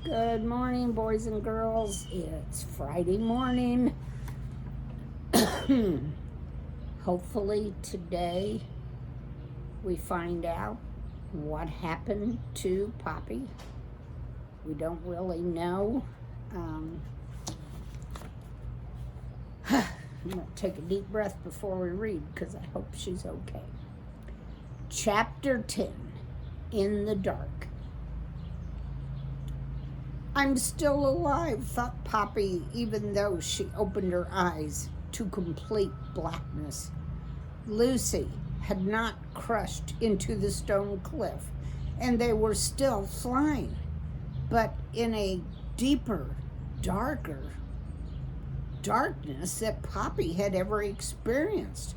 Good morning, boys and girls. It's Friday morning. Hopefully, today we find out what happened to Poppy. We don't really know. I'm going to take a deep breath before we read because I hope she's okay. Chapter 10 In the Dark. I'm still alive, thought Poppy, even though she opened her eyes to complete blackness. Lucy had not crushed into the stone cliff, and they were still flying, but in a deeper, darker darkness that Poppy had ever experienced.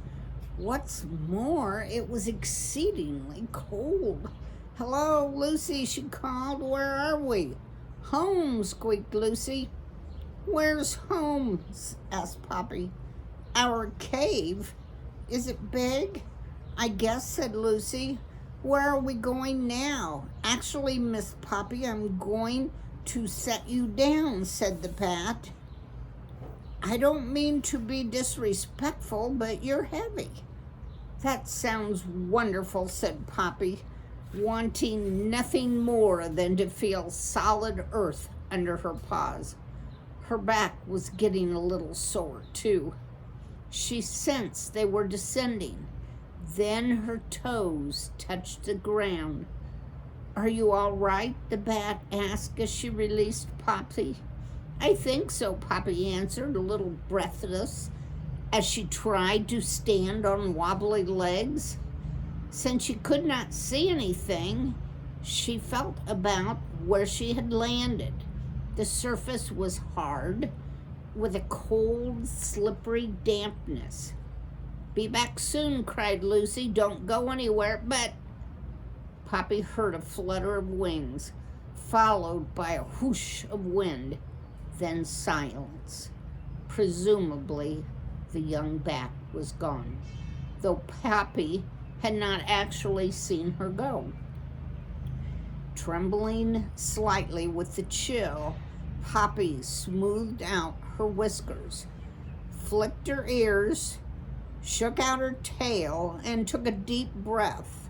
What's more, it was exceedingly cold. "Hello, Lucy," she called. "Where are we?" "Home," squeaked Lucy. "Where's home?" asked Poppy. "Our cave. Is it big?" "I guess," said Lucy. "Where are we going now?" "Actually, Miss Poppy, I'm going to set you down," said the bat. "I don't mean to be disrespectful, but you're heavy." "That sounds wonderful," said Poppy, wanting nothing more than to feel solid earth under her paws. Her back was getting a little sore, too. She sensed they were descending. Then her toes touched the ground. "Are you all right?" the bat asked as she released Poppy. "I think so," Poppy answered, a little breathless, as she tried to stand on wobbly legs. Since she could not see anything, she felt about where she had landed. The surface was hard, with a cold, slippery dampness. "Be back soon," cried Lucy. "Don't go anywhere." But Poppy heard a flutter of wings, followed by a whoosh of wind, then silence. Presumably, the young bat was gone, though Poppy had not actually seen her go. Trembling slightly with the chill, Poppy smoothed out her whiskers, flicked her ears, shook out her tail, and took a deep breath.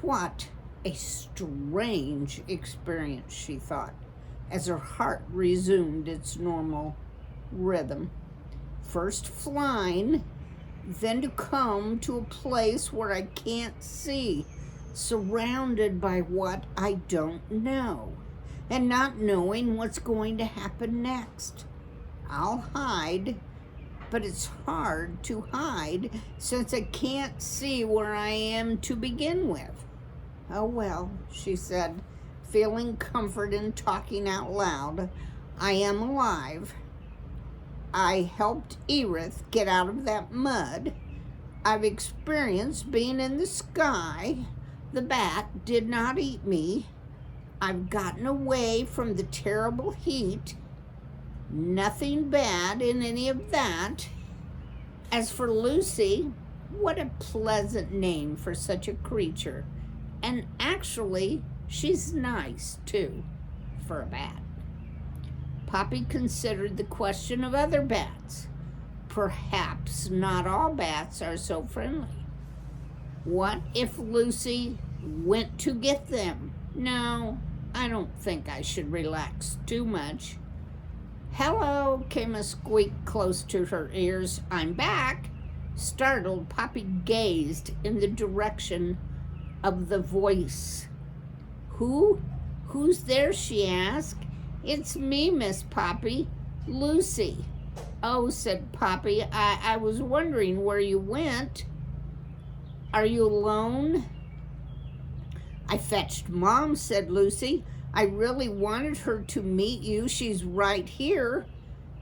What a strange experience, she thought, as her heart resumed its normal rhythm. First flying, then to come to a place where I can't see, surrounded by what I don't know, and not knowing what's going to happen next. I'll hide, but it's hard to hide since I can't see where I am to begin with. "Oh well," she said, feeling comfort in talking out loud. "I am alive. I helped Ereth get out of that mud. I've experienced being in the sky. The bat did not eat me. I've gotten away from the terrible heat. Nothing bad in any of that. As for Lucy, what a pleasant name for such a creature. And actually, she's nice, too, for a bat." Poppy considered the question of other bats. Perhaps not all bats are so friendly. What if Lucy went to get them? No, I don't think I should relax too much. "Hello," came a squeak close to her ears. "I'm back." Startled, Poppy gazed in the direction of the voice. Who's there?" she asked. "It's me, Miss Poppy, Lucy." "Oh," said Poppy, I was wondering where you went. Are you alone?" "I fetched Mom," said Lucy. "I really wanted her to meet you. She's right here."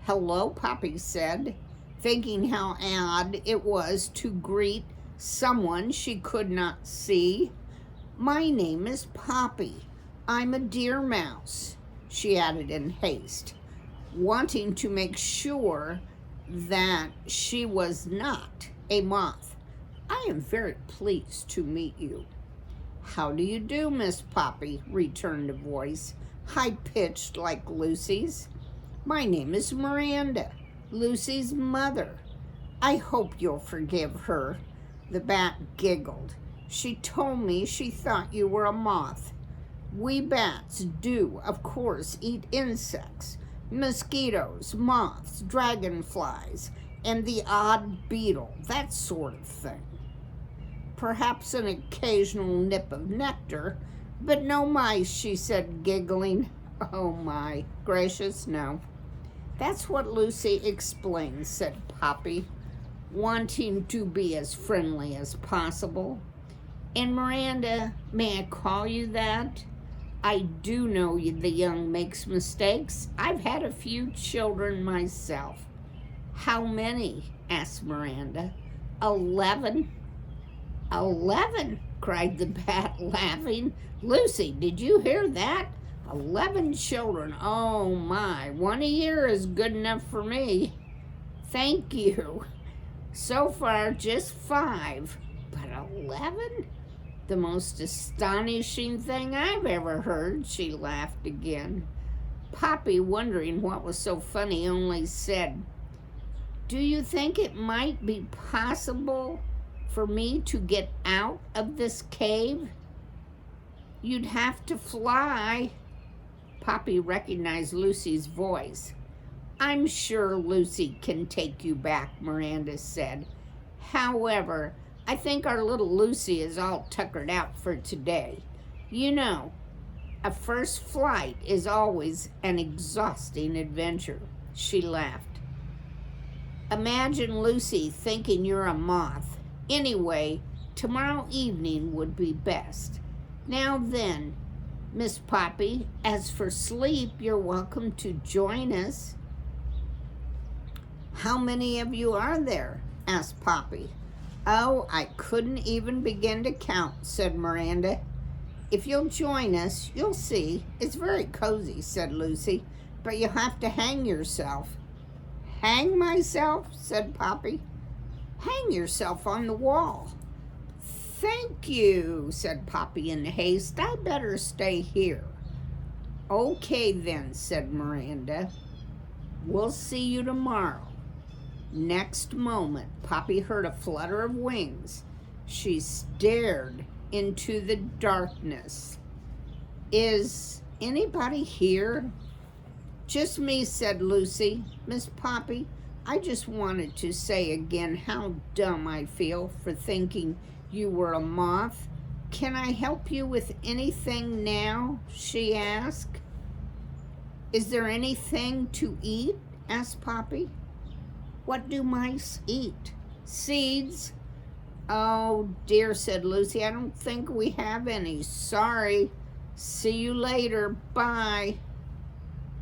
"Hello," Poppy said, thinking how odd it was to greet someone she could not see. "My name is Poppy. I'm a deer mouse," she added in haste, wanting to make sure that she was not a moth. "I am very pleased to meet you." "How do you do, Miss Poppy?" returned a voice, high-pitched like Lucy's. My name is Miranda, Lucy's mother. I hope you'll forgive her. The bat giggled. She told me she thought you were a moth. We bats do, of course, eat insects, mosquitoes, moths, dragonflies, and the odd beetle, that sort of thing. Perhaps an occasional nip of nectar, but no mice, she said, giggling. Oh my gracious, no. That's what Lucy explained, said Poppy, wanting to be as friendly as possible. And Miranda, may I call you that? I do know the young makes mistakes. I've had a few children myself. How many? Asked Miranda. 11. 11, cried the bat, laughing. Lucy, did you hear that? 11 children. Oh my, one a year is good enough for me. Thank you. So far, just 5, but 11? The most astonishing thing I've ever heard, she laughed again. Poppy, wondering what was so funny, only said, do you think it might be possible for me to get out of this cave? You'd have to fly. Poppy recognized Lucy's voice. I'm sure Lucy can take you back, Miranda said. However, I think our little Lucy is all tuckered out for today. You know, a first flight is always an exhausting adventure. She laughed. Imagine Lucy thinking you're a moth. Anyway, tomorrow evening would be best. Now then, Miss Poppy, as for sleep, you're welcome to join us. How many of you are there? Asked Poppy. Oh, I couldn't even begin to count, said Miranda. If you'll join us, you'll see. It's very cozy, said Lucy, but you'll have to hang yourself. Hang myself? Said Poppy. Hang yourself on the wall. Thank you, said Poppy in haste. I better stay here. Okay then, said Miranda. We'll see you tomorrow. Next moment, Poppy heard a flutter of wings. She stared into the darkness. Is anybody here? Just me, said Lucy. Miss Poppy, I just wanted to say again how dumb I feel for thinking you were a moth. Can I help you with anything now? She asked. Is there anything to eat? Asked Poppy. What do mice eat? Seeds? Oh dear, said Lucy. I don't think we have any. Sorry. See you later. Bye.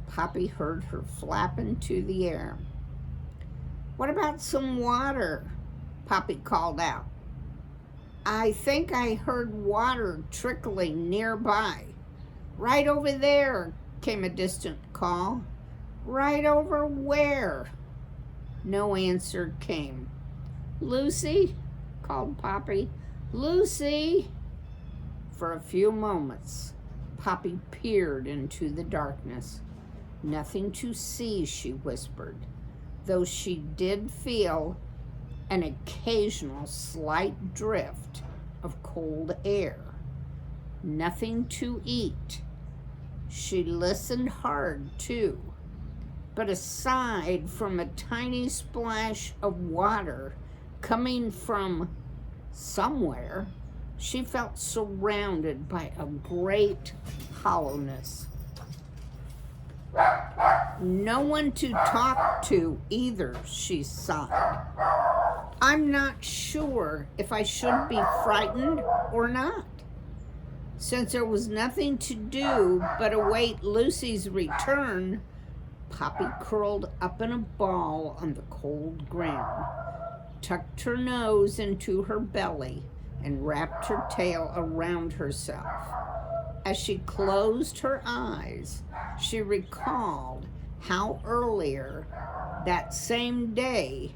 Poppy heard her flap into the air. What about some water? Poppy called out. I think I heard water trickling nearby. Right over there, came a distant call. Right over where? No answer came. Lucy, called Poppy. Lucy! For a few moments, Poppy peered into the darkness. Nothing to see, she whispered, though she did feel an occasional slight drift of cold air. Nothing to eat. She listened hard, too. But aside from a tiny splash of water coming from somewhere, she felt surrounded by a great hollowness. No one to talk to either, she sighed. I'm not sure if I should be frightened or not. Since there was nothing to do but await Lucy's return, Poppy curled up in a ball on the cold ground, tucked her nose into her belly, and wrapped her tail around herself. As she closed her eyes, she recalled how earlier that same day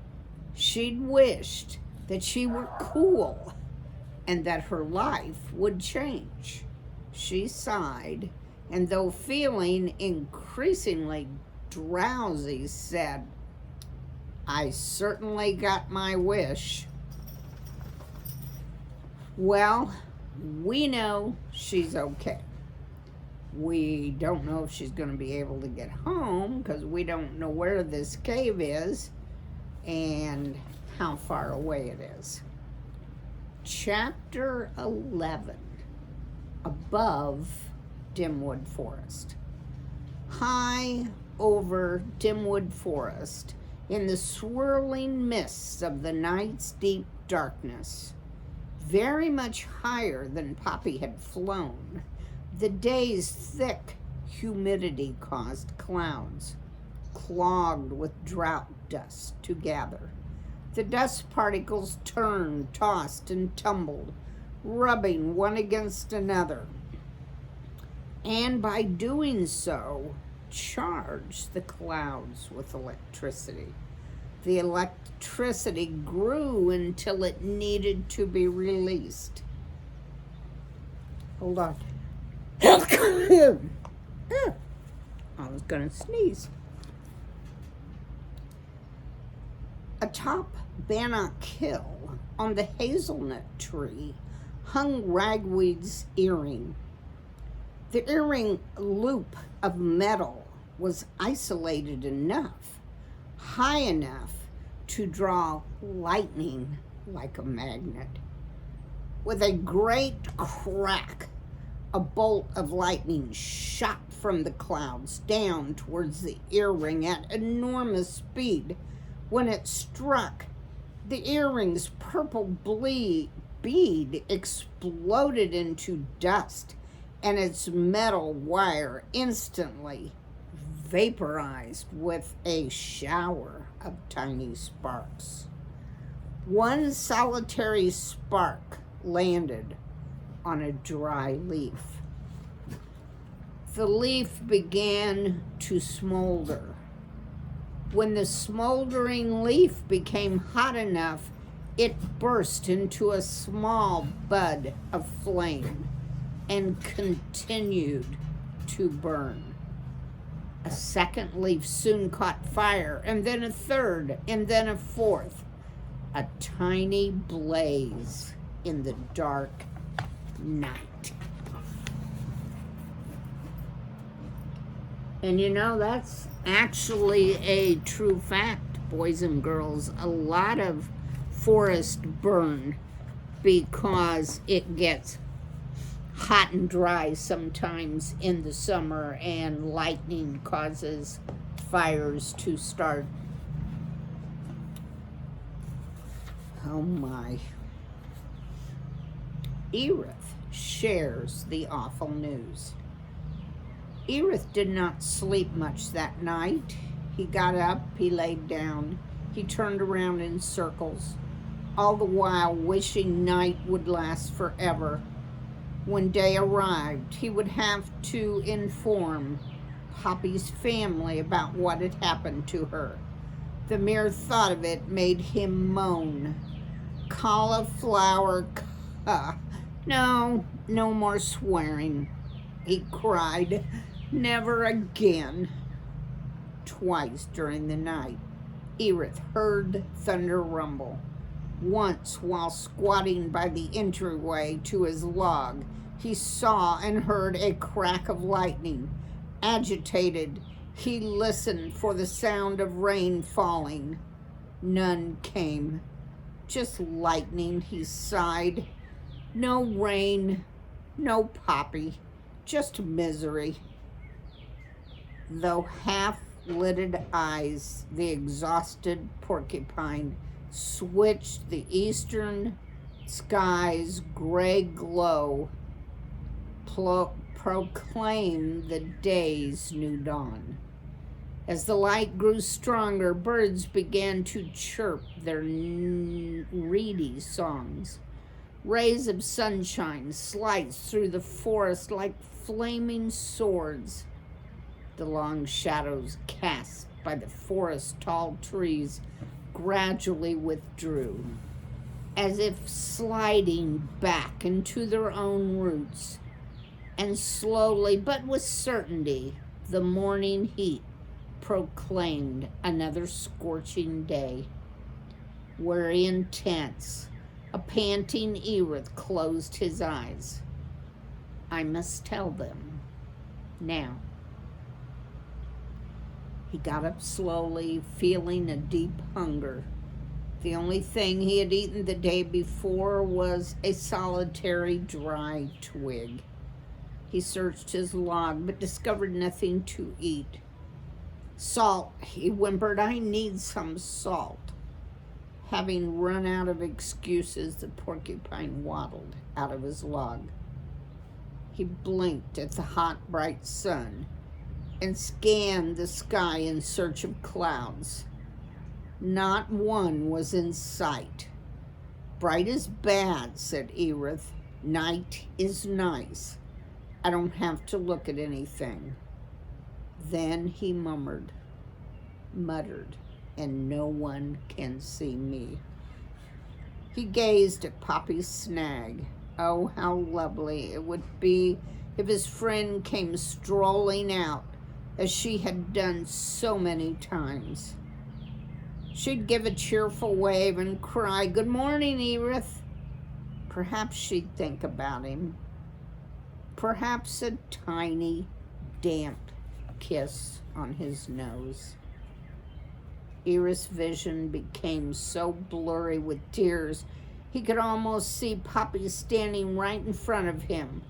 she'd wished that she were cool and that her life would change. She sighed and though feeling increasingly drowsy, said, "I certainly got my wish." Well, we know she's okay. We don't know if she's going to be able to get home because we don't know where this cave is and how far away it is. Chapter 11, Above Dimwood Forest. High over Dimwood Forest, in the swirling mists of the night's deep darkness, very much higher than Poppy had flown, the day's thick humidity caused clouds, clogged with drought dust, to gather. The dust particles turned, tossed, and tumbled, rubbing one against another, and by doing so, charged the clouds with electricity. The electricity grew until it needed to be released. Hold on. I was going to sneeze. Atop Bannock Hill, on the hazelnut tree, hung Ragweed's earring. The earring loop of metal was isolated enough, high enough to draw lightning like a magnet. With a great crack, a bolt of lightning shot from the clouds down towards the earring at enormous speed. When it struck, the earring's purple bead exploded into dust, and its metal wire instantly vaporized with a shower of tiny sparks. One solitary spark landed on a dry leaf. The leaf began to smolder. When the smoldering leaf became hot enough, it burst into a small bud of flame and continued to burn. A second leaf soon caught fire, and then a third, and then a fourth. A tiny blaze in the dark night. And you know, that's actually a true fact, boys and girls. A lot of forests burn because it gets hot and dry sometimes in the summer, and lightning causes fires to start. Oh my. Ereth shares the awful news. Ereth did not sleep much that night. He got up, he laid down, he turned around in circles, all the while wishing night would last forever. When day arrived, he would have to inform Poppy's family about what had happened to her. The mere thought of it made him moan. Cauliflower, no more swearing, he cried. Never again. Twice during the night, Ereth heard thunder rumble. Once, while squatting by the entryway to his log, he saw and heard a crack of lightning. Agitated, he listened for the sound of rain falling. None came. Just lightning, he sighed. No rain, no Poppy, just misery. Though half-lidded eyes, the exhausted porcupine switched the eastern sky's gray glow, proclaimed the day's new dawn. As the light grew stronger, birds began to chirp their reedy songs. Rays of sunshine sliced through the forest like flaming swords. The long shadows cast by the forest's tall trees gradually withdrew, as if sliding back into their own roots, and slowly, but with certainty, the morning heat proclaimed another scorching day. Weary and tense, a panting Ereth closed his eyes. I must tell them now. He got up slowly, feeling a deep hunger. The only thing he had eaten the day before was a solitary dry twig. He searched his log, but discovered nothing to eat. Salt, he whimpered, I need some salt. Having run out of excuses, the porcupine waddled out of his log. He blinked at the hot, bright sun and scanned the sky in search of clouds. Not one was in sight. Bright is bad, said Ereth. Night is nice. I don't have to look at anything. Then he muttered, and no one can see me. He gazed at Poppy's snag. Oh, how lovely it would be if his friend came strolling out, as she had done so many times. She'd give a cheerful wave and cry, Good morning, Ereth. Perhaps she'd think about him. Perhaps a tiny, damp kiss on his nose. Ereth's vision became so blurry with tears, he could almost see Poppy standing right in front of him.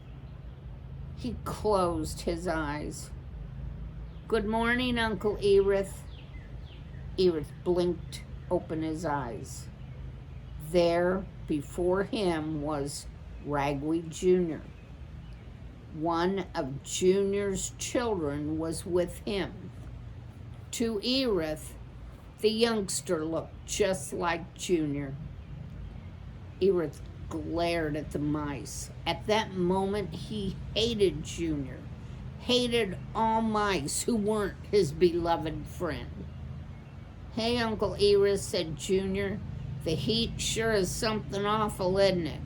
He closed his eyes. Good morning, Uncle Ereth. Ereth blinked open his eyes. There, before him, was Ragweed Jr. One of Junior's children was with him. To Ereth, the youngster looked just like Junior. Ereth glared at the mice. At that moment, he hated Junior, hated all mice who weren't his beloved friend. Hey, Uncle Ereth, said Junior, the heat sure is something awful, isn't it?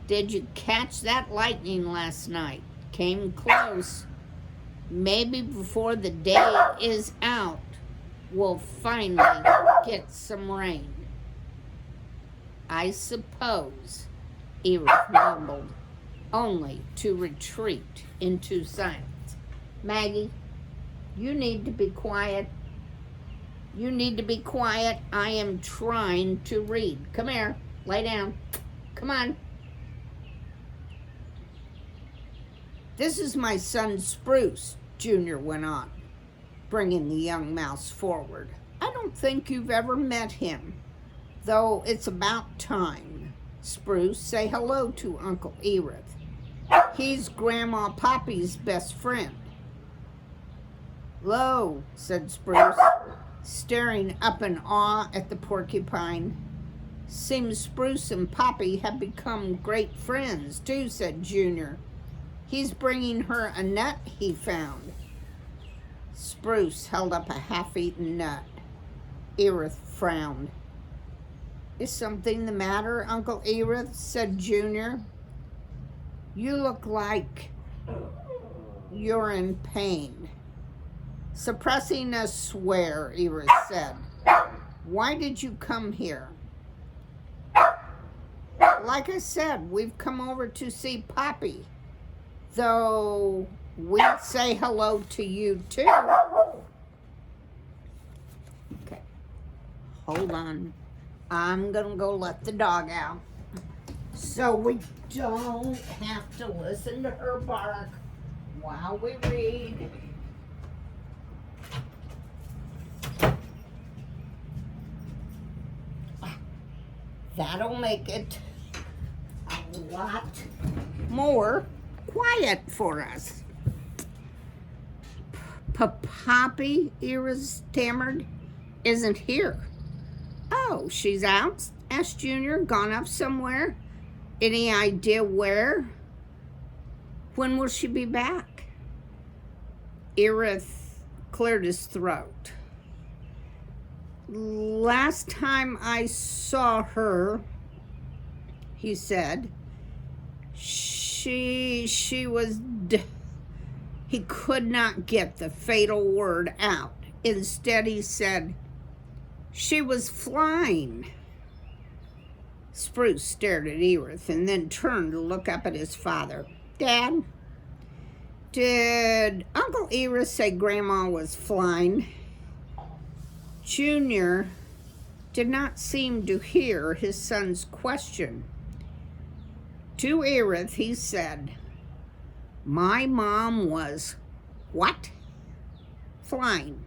Did you catch that lightning last night? Came close. Maybe before the day is out, we'll finally get some rain. I suppose, Ereth mumbled, only to retreat into silence. Maggie, you need to be quiet. You need to be quiet. I am trying to read. Come here. Lay down. Come on. This is my son Spruce, Junior went on, bringing the young mouse forward. I don't think you've ever met him, though it's about time. Spruce, say hello to Uncle Ereth. He's Grandma Poppy's best friend. Hello, said Spruce, staring up in awe at the porcupine. Seems Spruce and Poppy have become great friends, too, said Junior. He's bringing her a nut he found. Spruce held up a half-eaten nut. Ereth frowned. Is something the matter, Uncle Ereth? Said Junior. You look like you're in pain. Suppressing a swear, Ereth said. Why did you come here? Like I said, we've come over to see Poppy. Though we'd say hello to you too. Okay, hold on. I'm gonna go let the dog out so we don't have to listen to her bark while we read. That'll make it a lot more quiet for us. Poppy, Ereth stammered, isn't here. Oh, she's out? Asked Junior. Gone up somewhere? Any idea where? When will she be back? Ereth cleared his throat. Last time I saw her, he said, she She was... He could not get the fatal word out. Instead, he said, she was flying. Spruce stared at Ereth and then turned to look up at his father. Dad, did Uncle Ereth say Grandma was flying? Junior did not seem to hear his son's question. To Ereth, he said, my mom was what? Flying.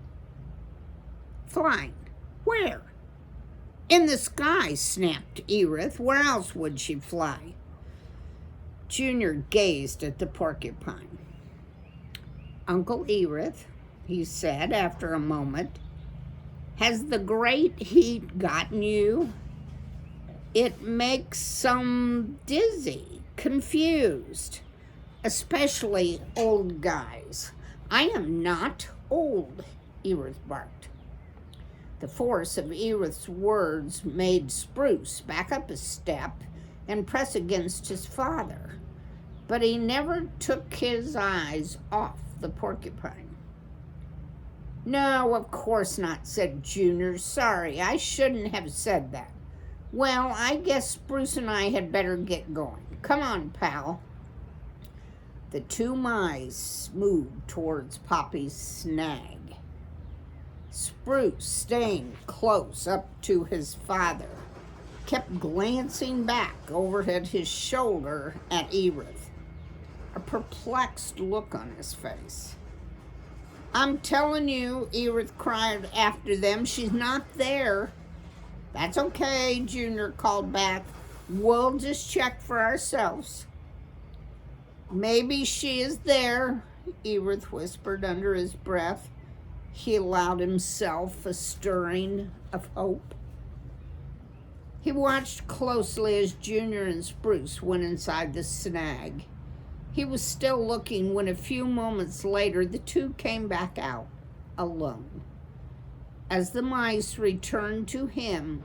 Flying. Where? In the sky, snapped Ereth. Where else would she fly? Junior gazed at the porcupine. Uncle Ereth, he said after a moment, has the great heat gotten you? It makes some dizzy, confused, especially old guys. I am not old, Ereth barked. The force of Ereth's words made Spruce back up a step and press against his father, but he never took his eyes off the porcupine. No, of course not, said Junior. Sorry, I shouldn't have said that. Well, I guess Spruce and I had better get going. Come on, pal. The two mice moved towards Poppy's snag. Spruce, staying close up to his father, kept glancing back over at his shoulder at Ereth, a perplexed look on his face. I'm telling you, Ereth cried after them, she's not there. That's okay, Junior called back. We'll just check for ourselves. Maybe she is there, Ereth whispered under his breath. He allowed himself a stirring of hope. He watched closely as Junior and Spruce went inside the snag. He was still looking when a few moments later the two came back out, alone. As the mice returned to him,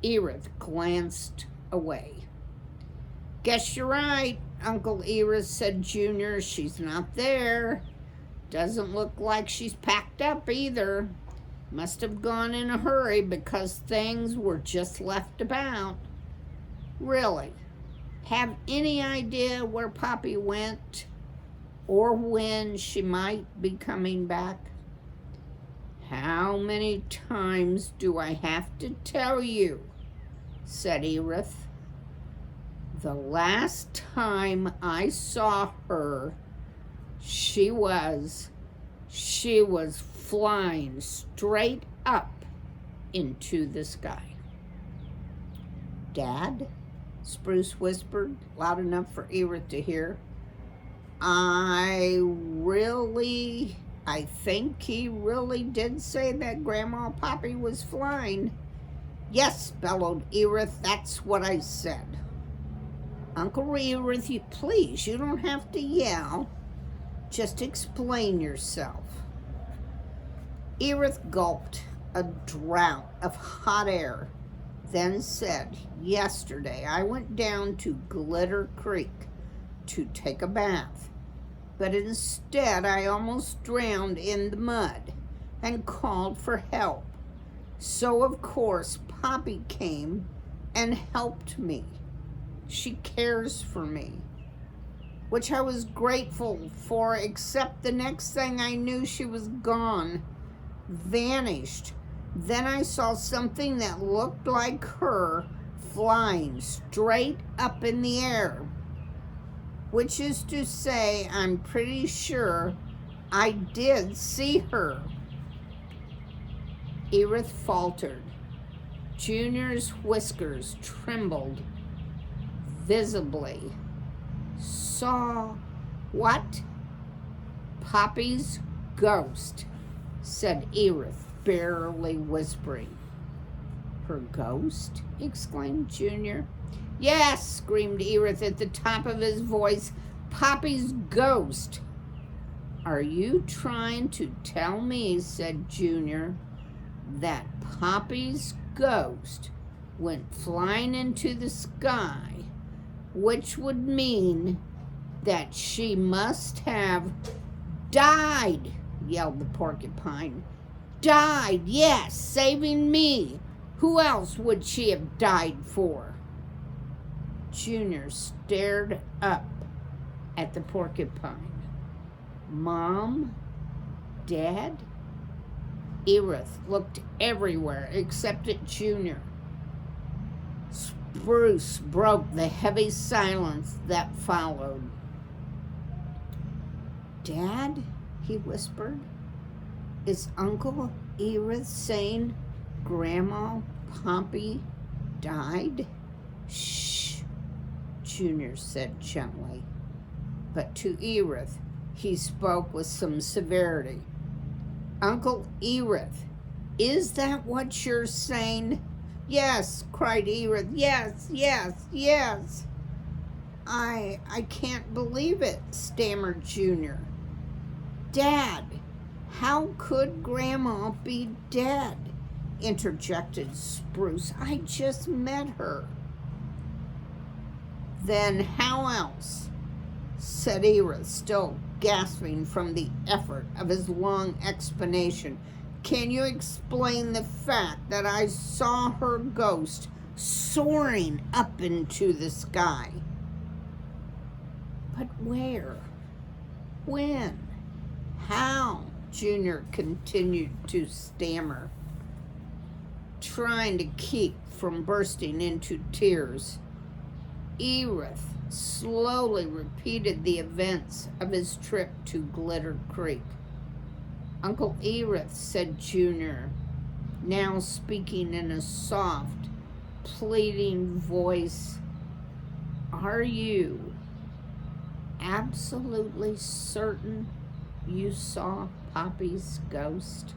Ereth glanced away. Guess you're right, Uncle Ereth, said Junior. She's not there. Doesn't look like she's packed up either. Must have gone in a hurry because things were just left about. Really? Have any idea where Poppy went or when she might be coming back? How many times do I have to tell you? Said Ereth. The last time I saw her, she was flying straight up into the sky. Dad? Spruce whispered, loud enough for Ereth to hear. I think he really did say that Grandma Poppy was flying. Yes, bellowed Ereth, that's what I said. Uncle Ereth, please, you don't have to yell. Just explain yourself. Ereth gulped a draught of hot air, then said, yesterday I went down to Glitter Creek to take a bath, but instead I almost drowned in the mud and called for help. So of course Poppy came and helped me. She cares for me, which I was grateful for, except the next thing I knew she was gone, vanished. Then I saw something that looked like her flying straight up in the air, which is to say, I'm pretty sure I did see her. Ereth faltered. Junior's whiskers trembled visibly. Saw what? Poppy's ghost, said Ereth, barely whispering. Her ghost? Exclaimed Junior. Yes, screamed Ereth at the top of his voice. Poppy's ghost. Are you trying to tell me, said Junior, that Poppy's ghost went flying into the sky, which would mean that she must have died, yelled the porcupine. Died, yes, saving me. Who else would she have died for? Junior stared up at the porcupine. Mom? Dad? Ereth looked everywhere except at Junior. Spruce broke the heavy silence that followed. Dad, he whispered, is Uncle Ereth saying Grandma Poppy died? Shh, Junior said gently. But to Ereth, he spoke with some severity. Uncle Ereth, is that what you're saying? Yes, cried Ereth. Yes, yes, yes. I can't believe it, stammered Junior. Dad, how could Grandma be dead? Interjected Spruce. I just met her. Then how else? Said Ereth, still gasping from the effort of his long explanation. Can you explain the fact that I saw her ghost soaring up into the sky? But where? When? How? Junior continued to stammer, trying to keep from bursting into tears. Ereth slowly repeated the events of his trip to Glitter Creek. Uncle Ereth, said Junior, now speaking in a soft, pleading voice, are you absolutely certain you saw Poppy's ghost?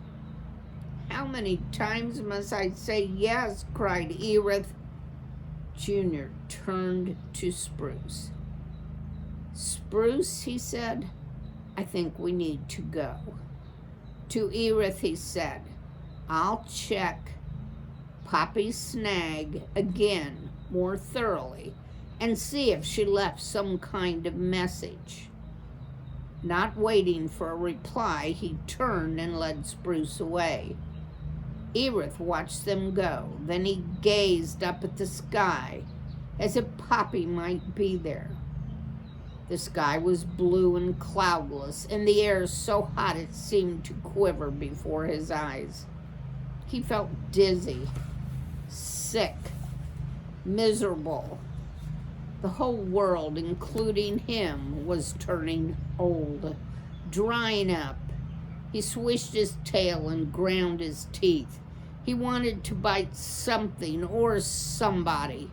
How many times must I say yes? Cried Ereth. Junior turned to Spruce. Spruce, he said, I think we need to go. To Ereth, he said, I'll check Poppy's snag again more thoroughly and see if she left some kind of message. Not waiting for a reply, he turned and led Spruce away. Ereth watched them go. Then he gazed up at the sky as if Poppy might be there. The sky was blue and cloudless, and the air so hot it seemed to quiver before his eyes. He felt dizzy, sick, miserable. The whole world, including him, was turning old, drying up. He swished his tail and ground his teeth. He wanted to bite something or somebody,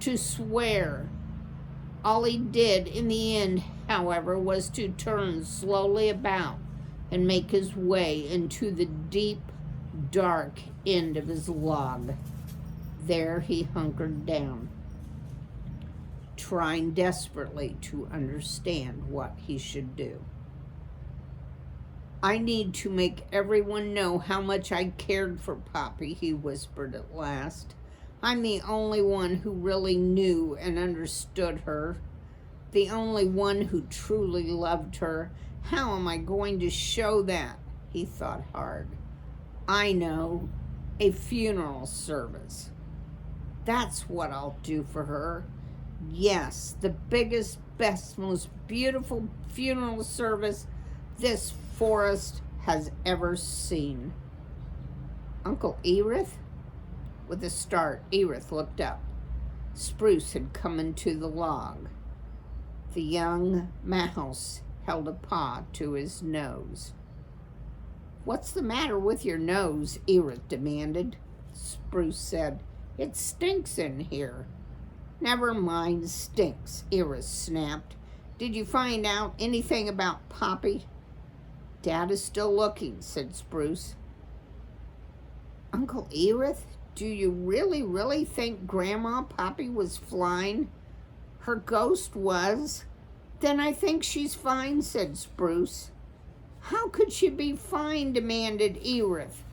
to swear. All he did in the end, however, was to turn slowly about and make his way into the deep, dark end of his log. There he hunkered down, trying desperately to understand what he should do. I need to make everyone know how much I cared for Poppy, he whispered at last. I'm the only one who really knew and understood her, the only one who truly loved her. How am I going to show that? He thought hard. I know, a funeral service. That's what I'll do for her. Yes, the biggest, best, most beautiful funeral service this forest has ever seen. Uncle Ereth? With a start, Ereth looked up. Spruce had come into the log. The young mouse held a paw to his nose. What's the matter with your nose? Ereth demanded. Spruce said, it stinks in here. Never mind stinks, Ereth snapped. Did you find out anything about Poppy? Dad is still looking, said Spruce. Uncle Ereth, do you really think Grandma Poppy was flying? Her ghost was. Then I think she's fine, said Spruce. How could she be fine? Demanded Ereth,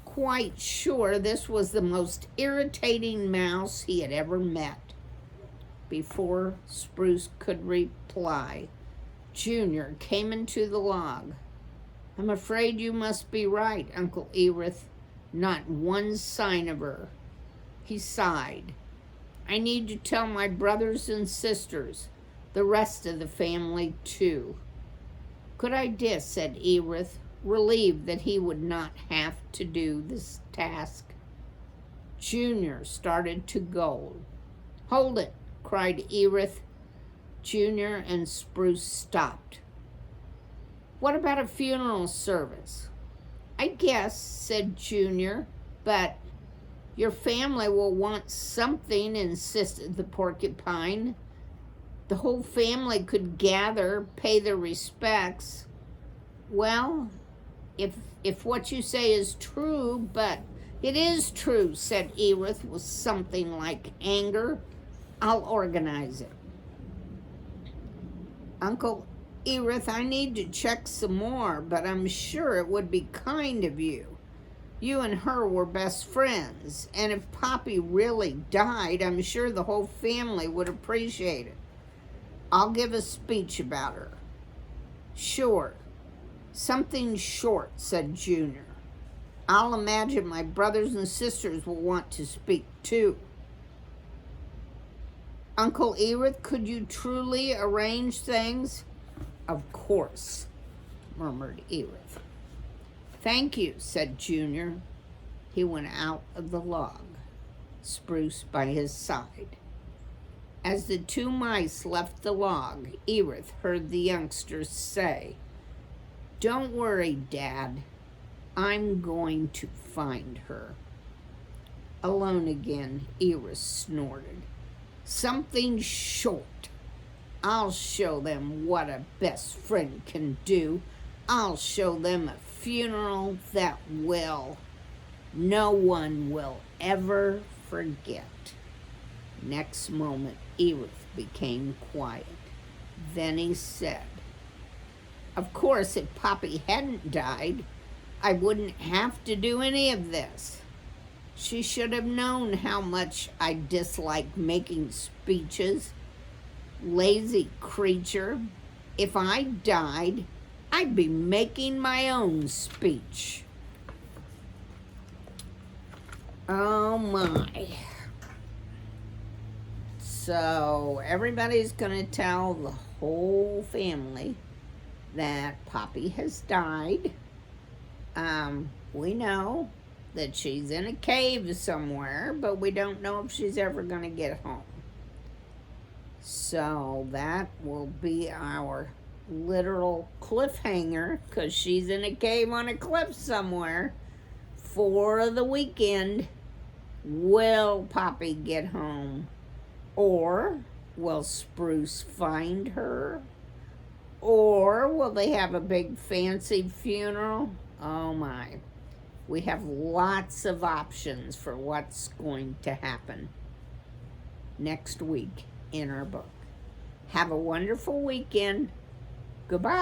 quite sure this was the most irritating mouse he had ever met. Before Spruce could reply, Junior came into the log. I'm afraid you must be right, Uncle Ereth. Not one sign of her. He sighed. I need to tell my brothers and sisters, the rest of the family too. Good idea, said Ereth, relieved that he would not have to do this task. Junior started to go. Hold it, cried Ereth. Junior and Spruce stopped. What about a funeral service? I guess, said Junior, but your family will want something, insisted the porcupine. The whole family could gather, pay their respects. Well, if what you say is true, but it is true, said Ereth with something like anger. I'll organize it. Uncle Ereth, I need to check some more, but I'm sure it would be kind of you. You and her were best friends, and if Poppy really died, I'm sure the whole family would appreciate it. I'll give a speech about her. Sure. Something short, said Junior. I'll imagine my brothers and sisters will want to speak too. Uncle Ereth, could you truly arrange things? Of course, murmured Ereth. Thank you, said Junior. He went out of the log, Spruce by his side. As the two mice left the log, Ereth heard the youngsters say, Don't worry, Dad. I'm going to find her. Alone again, Ereth snorted. Something short. I'll show them what a best friend can do. I'll show them a funeral that no one will ever forget. Next moment, Ereth became quiet. Then he said, Of course, if Poppy hadn't died, I wouldn't have to do any of this. She should have known how much I dislike making speeches. Lazy creature. If I died, I'd be making my own speech. Oh my. So everybody's going to tell the whole family that Poppy has died. We know that she's in a cave somewhere, but we don't know if she's ever going to get home. So that will be our literal cliffhanger, because she's in a cave on a cliff somewhere for the weekend. Will Poppy get home? Or will Spruce find her? Or will they have a big fancy funeral? Oh my. We have lots of options for what's going to happen next week in our book. Have a wonderful weekend. Goodbye.